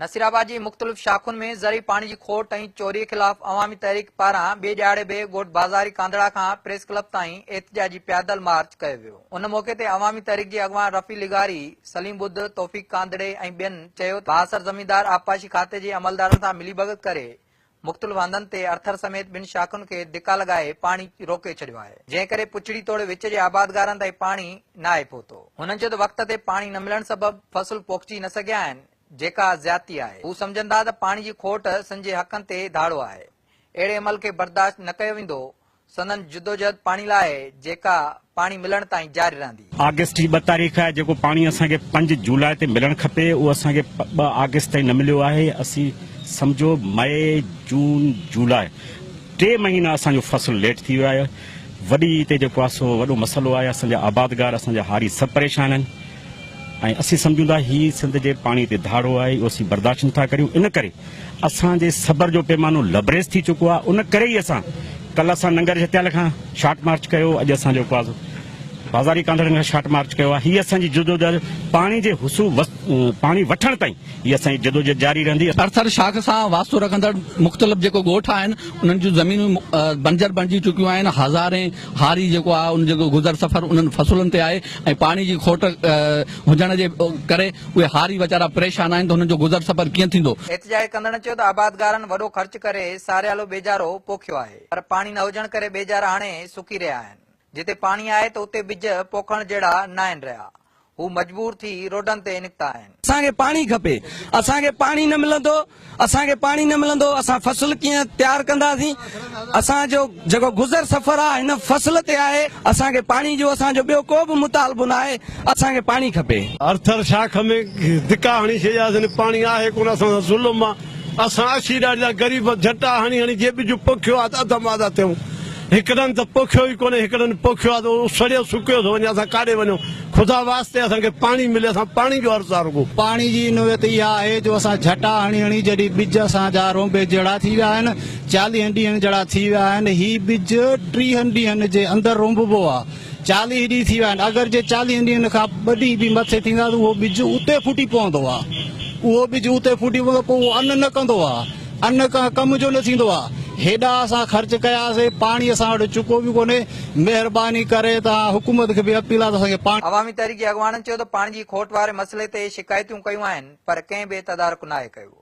नसीराबाद की मुख्तलिफ शाखुन में ज़री पानी की खोट ऐं चोरी खिलाफ़ अवामी तहरीक पारां बे ॼाड़े बे गोट बाज़ारी कांदड़ा खां प्रेस क्लब ताईं एहतजाजी पैदल मार्च कयो वियो। उन मौके ते अवामी तहरीक जे अॻवान रफ़ी लिगारी, सलीम बुद्ध, तौफ़ीक कांदड़े ऐं ॿियनि चयो त बासर ज़मींदार आबपाशी खाते जे अमलदारनि सां मिलीभगत करे मुख़्तलिफ़ हंधनि ते अर्थर समेत ॿिनि शाखुनि खे धिका लॻाए पाणी रोके छॾियो आहे, जंहिं करे पुछड़ी तोड़े विच जे आबादगारनि ताईं पाणी न आहे पहुतो। हुननि चयो त वक़्त ते पाणी न मिलण सबबि फसल पोखिजी न सघिया आहिनि, जेका ज़्यादती आहे। हू सम्झंदा त पाणी जी खोट संजे हक़नि ते धाड़ो आहे। अहिड़े अमल खे बर्दाश्त न कयो वेंदो। संदन जदोजहद पाणी लाइ जेका पाणी मिलण ताईं जारी रहंदी। अगस्त जी 2 तारीख़ आहे जेको पाणी असांखे 5 जुलाई ते मिलणु खपे, उहो असांखे 2 अगस्त ताईं न मिलियो आहे। असीं सम्झो मई, जून, जुलाई 3 महीना असांजो फसल लेट थी वियो आहे। वॾी हिते जेको आहे सो वॾो मसइलो आहे। असांजा आबादगार, असांजा हारी सभु परेशान आहिनि ऐं असीं सम्झूं था ही सिंध जे पाणी ते धाड़ो आहे, इहो असीं बर्दाश्त नथा करियूं। इन करे असांजे सबर जो पैमानो लबरेज़ थी चुको आहे। उन करे ई असां कल्ह असां नंगर जतियाल खां शार्ट मार्च कयो, अॼु असां जेको आहे बाज़ारी कांदड़नि खां शार्ट मार्च कयो आहे। हीअ असांजी जदोजहद पाणी जे पाणी वठण ताईं हीअ असांजी जदोजहद जारी रहंदी। अर्थर शाख सां वास्तो रखंदड़ मुख़्तलिफ़ जेको ॻोठ आहिनि, उन्हनि जूं ज़मीनूं बंजर बणिजी चुकियूं आहिनि। हज़ारे हारी जेको आहे उन जेको गुज़र सफ़र उन्हनि फसुलनि ते आहे ऐं पाणी जी खोट हुजण जे करे उहे हारी वीचारा परेशान आहिनि, त हुननि जो गुज़र सफ़र कीअं थींदो। एहतजाज कंदड़ चयो त आबादगारनि वॾो ख़र्च करे सारियालो बेजारो पोखियो आहे, पर पाणी न हुजण करे बेजारा हाणे सुकी रहिया आहिनि। जिते पाणी आहे त उते बिज पोखण जहिड़ा न आहिनि रहिया। हू मजबूर थी रोडनि ते निकिता आहिनि। असांखे पाणी खपे, असांखे पाणी न मिलंदो, असां फसल कीअं तयारु कंदासीं। असांजो जेको गुज़र सफ़र आहे हिन फसल ते आहे। असांखे पाणी जो असांजो ॿियो को बि मुतालबो न आहे, असांखे पाणी खपे। अर्थर शाख में धिका हणी छॾियासीं, पाणी आहे कोन, असां ज़ुल्म आहे। असां अशी ॾाढा ग़रीब झटा हणी हणी जे बिज पोखियो आहे त अधमादा थियूं। हिकड़नि त पोखियो ई कोन्हे, हिकड़नि पोखियो आहे त उहो सड़ियो सुकियो थो वञे। असां काॾे वञूं? ख़ुदा वास्ते असांखे पाणी मिले, असां पाणी जो अर्ज़ु आहे। रुगो पाणी जी नौबत इहा आहे जो असां झटा हणी हणी जॾहिं बिज असांजा रोंबे जहिड़ा थी विया आहिनि, 40 ॾींहंनि जहिड़ा थी विया आहिनि। ही बिज 30 ॾींहंनि जे अंदरि रोंबो आहे। 40 ॾींहं थी विया आहिनि। अगरि जे 40 ॾींहंनि खां 2 ॾींहं बि मथे थींदा त उहो बिज उते फुटी पवंदो आहे। उहो बिज उते फुटी पवंदो, पोइ उहो अन्न न कंदो आहे, अन्न कम जो न थींदो आहे। हेॾा असां ख़र्च कयासीं, पाणी असां वटि चुको बि कोन्हे। महिरबानी करे तव्हां हुकूमत खे बि अपील आहे त असांखे पाणी। अवामी तहरीक जे अॻवाननि चयो त पाणी जी खोट वारे मसइले ते शिकायतूं कयूं आहिनि, पर कंहिं बि तदारक नाहे कयो।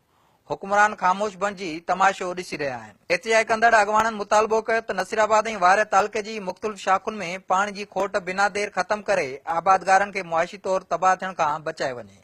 हुकुमरान ख़ामोश बणिजी तमाशो ॾिसी रहिया आहिनि। एहतजाज कंदड़ अॻवाननि मुतालबो कयो त नसीराबाद ऐं वाहिर तालुके जी मुख़्तलिफ़ शाखुनि में पाणी जी खोट बिना देर ख़तम करे आबादगारनि खे मुआशी तौर तबाह थियण खां बचाए वञे।